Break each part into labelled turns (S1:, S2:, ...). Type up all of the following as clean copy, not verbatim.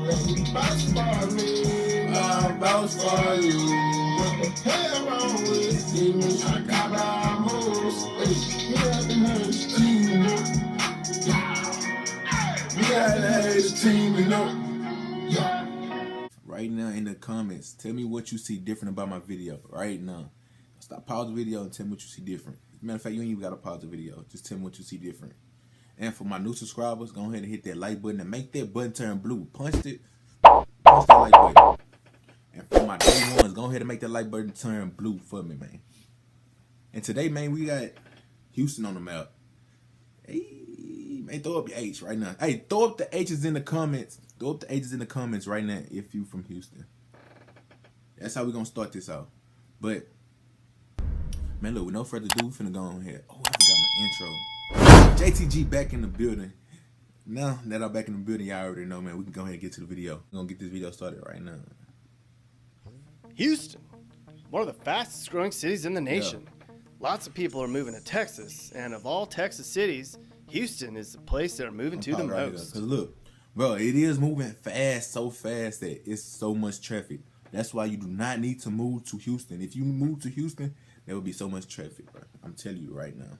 S1: Bounce for me, bounce for you. What the hell wrong with demons? I got my moves. We got the next team, you know. We got the next team, you know. Yeah.
S2: Right now in the comments, tell me what you see different about my video. Right now. Stop, pause the video and tell me what you see different. Matter of fact, you ain't even got to pause the video. Just tell me what you see different. And for my new subscribers, go ahead and hit that like button and make that button turn blue. Punch that like button. And for my day ones, go ahead and make that like button turn blue for me, man. And today, man, we got Houston on the map. Hey, man, throw up your H right now. Hey, throw up the H's in the comments. Throw up the H's in the comments right now if you from Houston. That's how we gonna start this out. But man, look, with no further ado, we finna go on here. Oh, I forgot my intro. JTG back in the building. Now that I'm back in the building, y'all already know, man, we can go ahead and get to the video. We're gonna get this video started right now.
S3: Houston, one of the fastest growing cities in the nation. Yeah. Lots of people are moving to Texas, and of all Texas cities, Houston is the place they're moving to the most.
S2: Cause look, bro, it is moving fast, so fast that it's so much traffic. That's why you do not need to move to Houston. If you move to Houston, there will be so much traffic, bro. I'm telling you right now.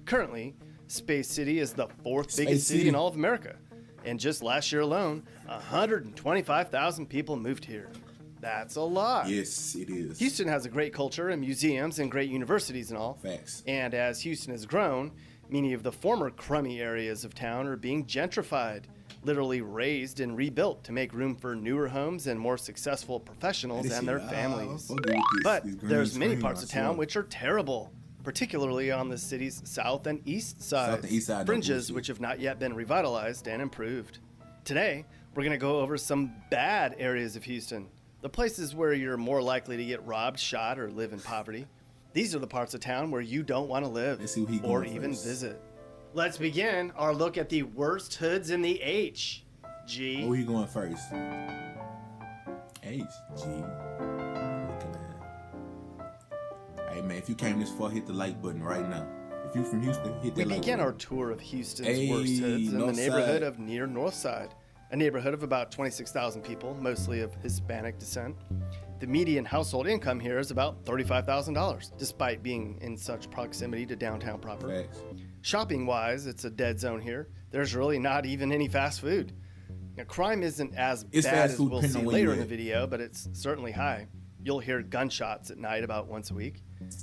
S3: Currently, Space City is the fourth biggest city in all of America. And just last year alone, 125,000 people moved here. That's a lot.
S2: Yes, it is.
S3: Houston has a great culture and museums and great universities and all.
S2: Facts.
S3: And as Houston has grown, many of the former crummy areas of town are being gentrified, literally raised and rebuilt to make room for newer homes and more successful professionals and their families. But there's many parts of town which are terrible, particularly on the city's south and east sides, fringes which have not yet been revitalized and improved. Today, we're going to go over some bad areas of Houston, the places where you're more likely to get robbed, shot, or live in poverty. These are the parts of town where you don't want to live or even visit. Let's begin our look at the worst hoods in the H. G.
S2: Where he going first? H. G. Hey man, if you came this far, hit the like button right now. If you from Houston, hit that like button.
S3: We began our tour of Houston's worst hoods in the neighborhood of near Northside, a neighborhood of about 26,000 people, mostly of Hispanic descent. The median household income here is about $35,000, despite being in such proximity to downtown proper.
S2: Facts.
S3: Shopping-wise, it's a dead zone here. There's really not even any fast food. Now, crime isn't as bad as we'll see later in the video, but it's certainly high. You'll hear gunshots at night about once a week.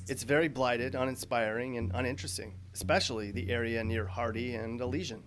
S3: It's very blighted, uninspiring, and uninteresting, especially the area near Hardy and Elysian.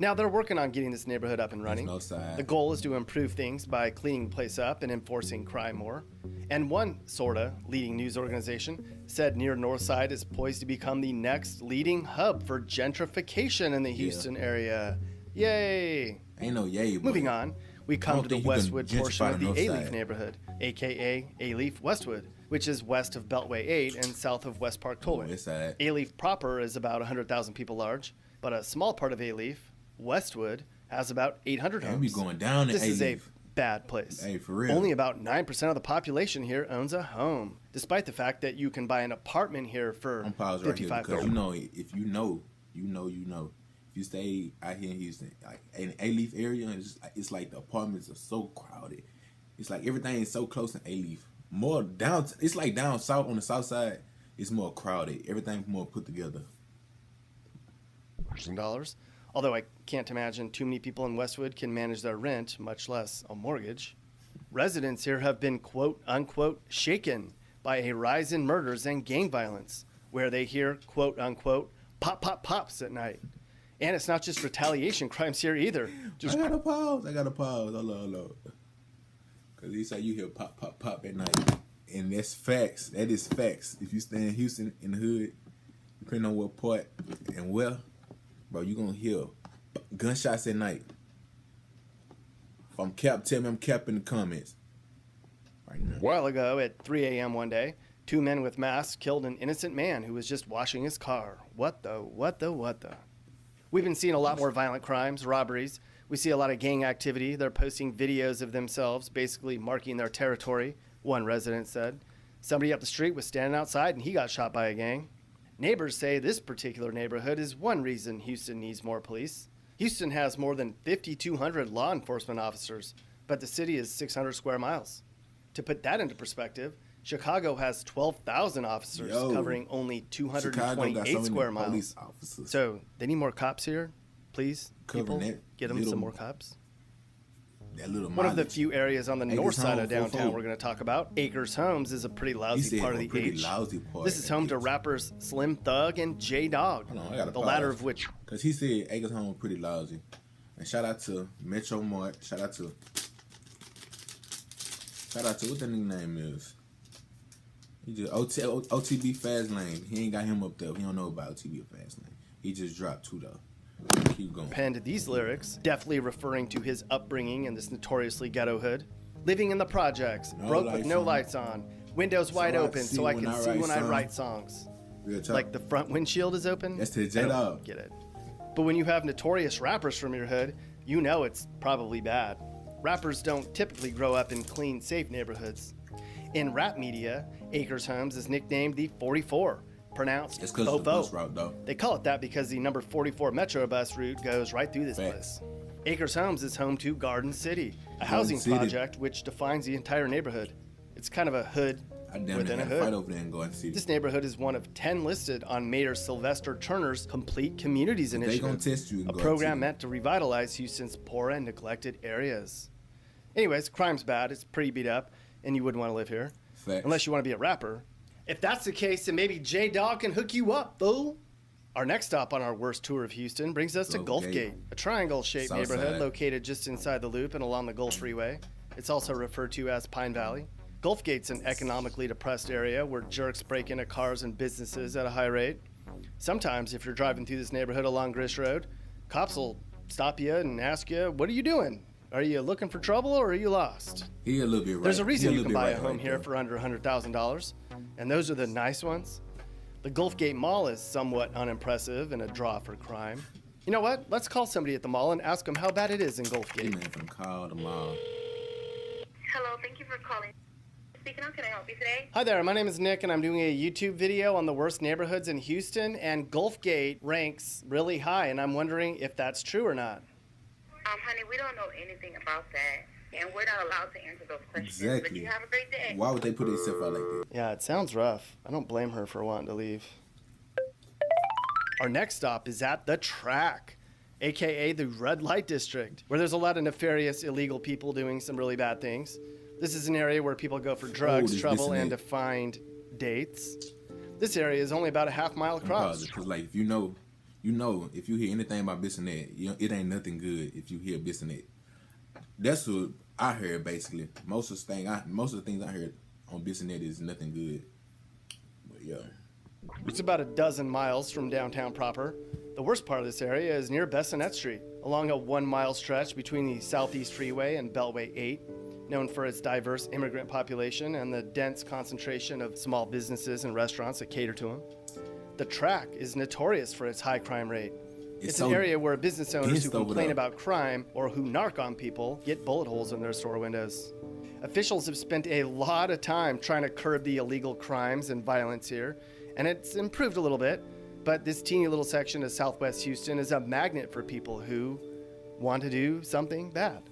S3: Now, they're working on getting this neighborhood up and running. The goal is to improve things by cleaning the place up and enforcing crime more. And one sorta leading news organization said near Northside is poised to become the next leading hub for gentrification in the Houston area. Yay!
S2: Ain't no yay.
S3: Moving on, we come to the Westwood portion of the A-Leaf neighborhood, aka A-Leaf Westwood, which is west of Beltway 8 and south of West Park Tollway. A-Leaf proper is about 100,000 people large, but a small part of A-Leaf, Westwood, has about 800 homes.
S2: We going down.
S3: This is a bad place.
S2: Hey, for real.
S3: Only about 9% of the population here owns a home, despite the fact that you can buy an apartment here for $55,000. Right here
S2: because you know, if you know. If you stay out here in Houston, like in A-Leaf area, it's like the apartments are so crowded. It's like everything is so close in A-Leaf. More down, it's like down south on the south side. It's more crowded. Everything's more put together.
S3: $1,000. Although I can't imagine too many people in Westwood can manage their rent, much less a mortgage. Residents here have been quote unquote shaken by a rise in murders and gang violence, where they hear quote unquote pop pop pops at night. And it's not just retaliation crimes here either.
S2: I gotta pause. Hold on. Because he said you hear pop pop pop at night. And that's facts. That is facts. If you stay in Houston in the hood, depending on what part and where, bro, you gonna hear gunshots at night. If I'm cap, tell me I'm cap in the comments. Right now.
S3: A while ago at 3 a.m. one day, two men with masks killed an innocent man who was just washing his car. What the? We've been seeing a lot more violent crimes, robberies. We see a lot of gang activity. They're posting videos of themselves, basically marking their territory, one resident said. Somebody up the street was standing outside and he got shot by a gang. Neighbors say this particular neighborhood is one reason Houston needs more police. Houston has more than 5,200 law enforcement officers, but the city is 600 square miles. To put that into perspective, Chicago has 12,000 officers covering only 228 square miles. So they need more cops here, please. People, get them some more cops. One of the few areas on the north side of downtown we're going to talk about, Acres Homes, is a pretty lousy part of the H. This is home to rappers Slim Thug and J-Dog, the latter of which...
S2: Because he said Acres Homes pretty lousy. And shout out to Metro Mart. Shout out to what that nigga name is. He just OTB Fast Lane. He ain't got him up there. He don't know about OTB Fast Lane. He just dropped 2 though. Keep going.
S3: Penned these lyrics, deftly referring to his upbringing in this notoriously ghetto hood. Living in the projects, broke with no lights on, windows wide open so I can see when I write songs. Like the front windshield is open?
S2: That's to J-Dog.
S3: Get it. But when you have notorious rappers from your hood, you know it's probably bad. Rappers don't typically grow up in clean, safe neighborhoods. In rap media, Acres Homes is nicknamed the 44, pronounced Fofo. They call it that because the number 44 Metro bus route goes right through this place. Acres Homes is home to Garden City, a housing project which defines the entire neighborhood. It's kind of a hood within a hood. This neighborhood is one of 10 listed on Mayor Sylvester Turner's Complete Communities Initiative, a program meant to revitalize Houston's poor and neglected areas. Anyways, crime's bad, it's pretty beat up, and you wouldn't want to live here. Unless you want to be a rapper. If that's the case, then maybe J-Dog can hook you up, fool. Our next stop on our worst tour of Houston brings us to Gulfgate, a triangle-shaped neighborhood located just inside the loop and along the Gulf Freeway. It's also referred to as Pine Valley. Gulfgate's an economically depressed area where jerks break into cars and businesses at a high rate. Sometimes, if you're driving through this neighborhood along Grish Road, cops will stop you and ask you, "What are you doing? Are you looking for trouble or are you lost?"
S2: He a little bit right.
S3: There's a reason you can buy a home here for under $100,000, and those are the nice ones. The Gulfgate Mall is somewhat unimpressive and a draw for crime. You know what? Let's call somebody at the mall and ask them how bad it is in Gulfgate.
S2: Man from call the mall.
S4: Hello, thank you for calling. Speaking of, can I help you today?
S3: Hi there, my name is Nick and I'm doing a YouTube video on the worst neighborhoods in Houston, and Gulfgate ranks really high, and I'm wondering if that's true or not.
S4: Honey, we don't know anything about that, and we're not allowed to answer those questions.
S2: Exactly.
S4: But you have a great day.
S2: Why would they put themselves out like that?
S3: Yeah, it sounds rough. I don't blame her for wanting to leave. Our next stop is at the Track, aka the Red Light District, where there's a lot of nefarious, illegal people doing some really bad things. This is an area where people go for drugs, trouble, and to find dates. This area is only about a half mile across.
S2: Because, like, if you know, if you hear anything about this and that, it ain't nothing good if you hear this and that. That's what I heard, basically. Most of the things I heard on this and that is nothing good. But, yeah.
S3: It's about a dozen miles from downtown proper. The worst part of this area is near Bessonette Street, along a 1-mile stretch between the Southeast Freeway and Beltway 8, known for its diverse immigrant population and the dense concentration of small businesses and restaurants that cater to them. The Track is notorious for its high crime rate. It's an area where business owners who complain about crime or who narc on people get bullet holes in their store windows. Officials have spent a lot of time trying to curb the illegal crimes and violence here, and it's improved a little bit, but this teeny little section of Southwest Houston is a magnet for people who want to do something bad.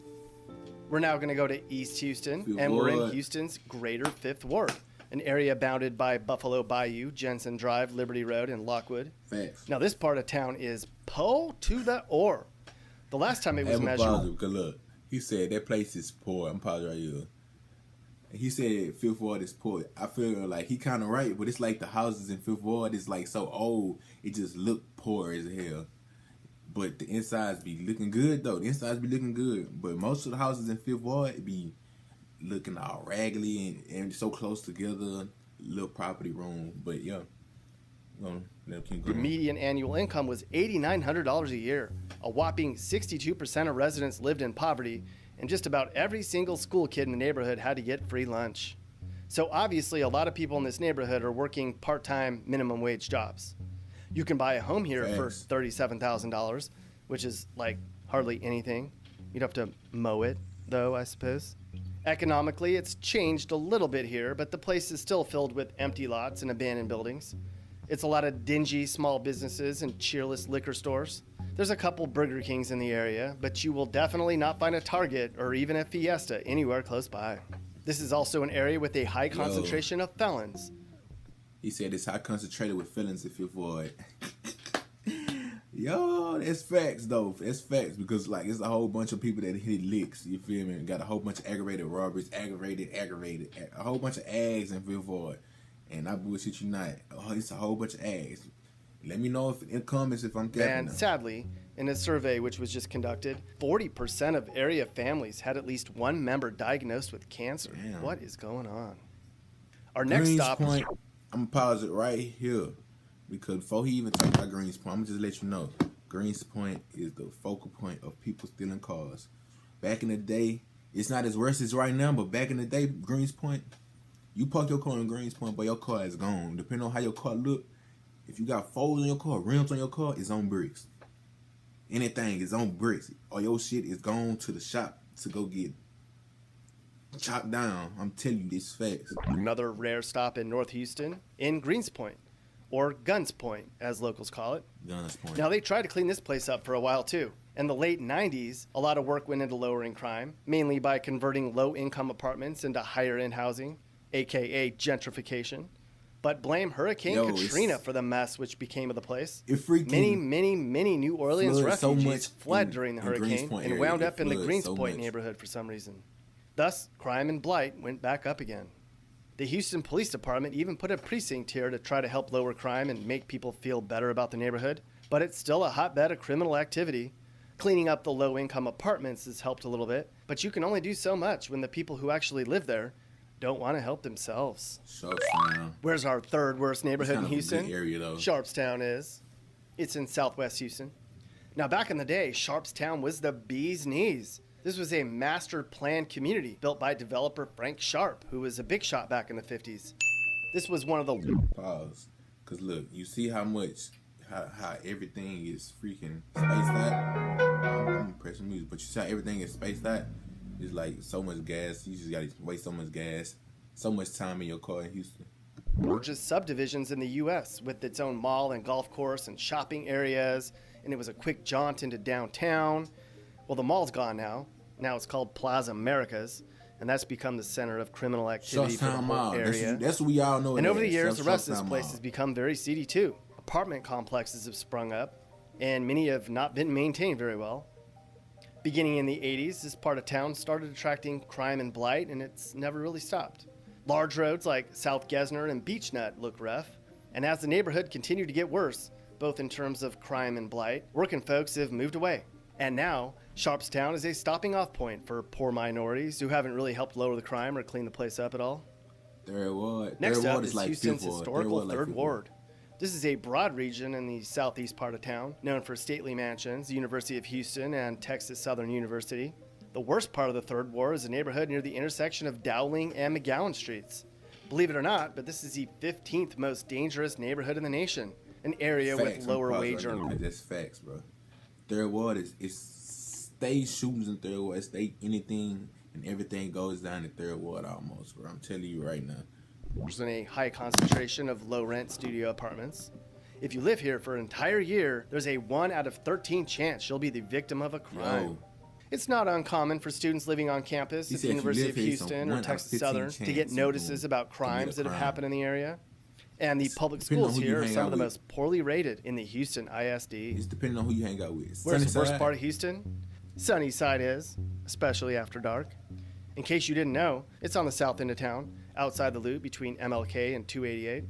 S3: We're now going to go to East Houston, and we're in Houston's Greater Fifth Ward, an area bounded by Buffalo Bayou, Jensen Drive, Liberty Road, and Lockwood.
S2: Facts.
S3: Now, this part of town is po to the ore. The last time it was measured...
S2: Because look, he said that place is poor. I'm pausing right here. He said Fifth Ward is poor. I feel like he kind of right, but it's like the houses in Fifth Ward is like so old, it just look poor as hell. But the insides be looking good, though. The insides be looking good. But most of the houses in Fifth Ward be looking all raggedy and so close together. Little property room. But, yeah.
S3: The median annual income was $8,900 a year. A whopping 62% of residents lived in poverty, and just about every single school kid in the neighborhood had to get free lunch. So obviously, a lot of people in this neighborhood are working part-time minimum wage jobs. You can buy a home here for $37,000, which is like hardly anything. You'd have to mow it, though, I suppose. Economically, it's changed a little bit here, but the place is still filled with empty lots and abandoned buildings. It's a lot of dingy small businesses and cheerless liquor stores. There's a couple Burger Kings in the area, but you will definitely not find a Target or even a Fiesta anywhere close by. This is also an area with a high concentration of felons.
S2: He said it's high concentrated with felons if you avoid. Yo, that's facts though. That's facts because like it's a whole bunch of people that hit licks. You feel me? Got a whole bunch of aggravated robberies, aggravated, a whole bunch of ags in Fifth And I bullshit you not. Oh, it's a whole bunch of ags. Let me know if in comments if I'm capping.
S3: And sadly, in a survey which was just conducted, 40% of area families had at least one member diagnosed with cancer.
S2: Damn.
S3: What is going on? Our next
S2: Greens
S3: stop.
S2: Point, I'm gonna pause it right here because before he even talk about Greens Point, I'm gonna just let you know Greens Point is the focal point of people stealing cars. Back in the day, it's not as worse as right now, but back in the day, Greens Point, you park your car in Greens Point, but your car is gone. Depending on how your car look, if you got foes on your car, rims on your car, it's on bricks. Anything is on bricks, or your shit is gone to the shop to go get chopped down. I'm telling you this facts.
S3: Another rare stop in North Houston, in Greens Point, or Guns Point, as locals call it.
S2: Guns Point.
S3: Now, they tried to clean this place up for a while, too. In the late 90s, a lot of work went into lowering crime, mainly by converting low-income apartments into higher-end housing, a.k.a. gentrification. But blame Hurricane Katrina for the mess which became of the place. Many New Orleans refugees fled during the hurricane and wound up in the Greens Point neighborhood for some reason. Thus, crime and blight went back up again. The Houston Police Department even put a precinct here to try to help lower crime and make people feel better about the neighborhood, but it's still a hotbed of criminal activity. Cleaning up the low-income apartments has helped a little bit, but you can only do so much when the people who actually live there don't want to help themselves.
S2: Sharpstown.
S3: Where's our third worst neighborhood in Houston?
S2: Good area, though.
S3: Sharpstown is. It's in southwest Houston. Now, back in the day, Sharpstown was the bee's knees. This was a master planned community built by developer Frank Sharp, who was a big shot back in the 50s. This was one of the...
S2: Pause. Because look, you see how everything is freaking spaced out? I'm pressing music, but you see how everything is spaced out? It's like so much gas. You just got to waste so much gas, so much time in your car in Houston.
S3: Largest subdivisions in the U.S. with its own mall and golf course and shopping areas, and it was a quick jaunt into downtown. Well, the mall's gone now. Now it's called Plaza Americas, and that's become the center of criminal activity for the whole area.
S2: That's what we all know.
S3: And over the years, the rest of this place has become very seedy too. Apartment complexes have sprung up, and many have not been maintained very well. Beginning in the 80s, this part of town started attracting crime and blight, and it's never really stopped. Large roads like South Gesner and Beechnut look rough, and as the neighborhood continued to get worse, both in terms of crime and blight, working folks have moved away. And now, Sharpstown is a stopping off point for poor minorities who haven't really helped lower the crime or clean the place up at all.
S2: Third Ward.
S3: Next
S2: Third
S3: up
S2: Ward
S3: is
S2: like
S3: Houston's
S2: Fifth Ward.
S3: historical Third Ward. This is a broad region in the southeast part of town, known for stately mansions, the University of Houston, and Texas Southern University. The worst part of the Third Ward is a neighborhood near the intersection of Dowling and McGowan Streets. Believe it or not, but this is the 15th most dangerous neighborhood in the nation, an area with lower wage earners.
S2: That's facts, bro. Third Ward is stay shootings in Third Ward, stay anything and everything goes down in Third Ward almost, bro. I'm telling you right now.
S3: There's a high concentration of low-rent studio apartments. If you live here for an entire year, there's a 1 out of 13 chance you'll be the victim of a crime.
S2: Yo.
S3: It's not uncommon for students living on campus at the University of Houston or Texas Southern to get notices about crimes that have happened in the area. And the public schools here are some of the most poorly rated in the Houston ISD.
S2: It's depending on who you hang out with.
S3: Where's the worst part of Houston? Sunnyside is, especially after dark. In case you didn't know, it's on the south end of town, outside the loop between MLK and 288.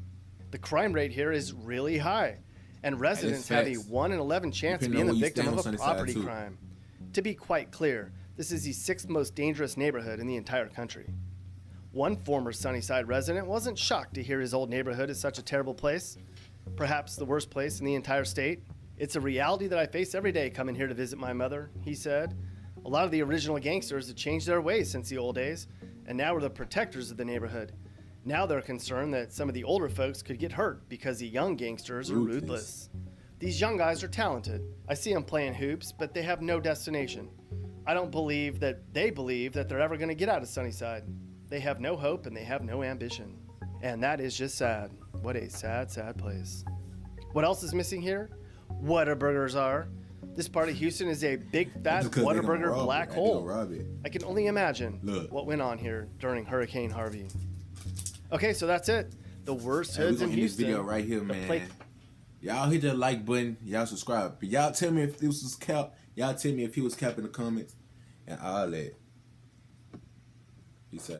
S3: The crime rate here is really high, and residents have a 1 in 11 chance of being the victim of a property crime. To be quite clear, this is the 6th most dangerous neighborhood in the entire country. One former Sunnyside resident wasn't shocked to hear his old neighborhood is such a terrible place, perhaps the worst place in the entire state. It's a reality that I face every day coming here to visit my mother, he said. A lot of the original gangsters have changed their ways since the old days, and now we're the protectors of the neighborhood. Now they're concerned that some of the older folks could get hurt because the young gangsters are ruthless. These young guys are talented. I see them playing hoops, but they have no destination. I don't believe that they believe that they're ever going to get out of Sunnyside. They have no hope and they have no ambition. And that is just sad. What a sad, sad place. What else is missing here? Whataburgers are. This part of Houston is a big fat
S2: Just 'cause they gonna
S3: Whataburger
S2: rob it.
S3: black
S2: They gonna
S3: hole.
S2: rob it.
S3: I can only imagine
S2: Look.
S3: what went on here during Hurricane Harvey. Okay, so that's it. The worst
S2: Hey, we're
S3: hoods in
S2: gonna end this
S3: Houston.
S2: video right here,
S3: The
S2: man.
S3: pla-
S2: Y'all hit that like button. Y'all subscribe. But y'all tell me if this was cap. Y'all tell me if he was cap in the comments. And all that. Peace out.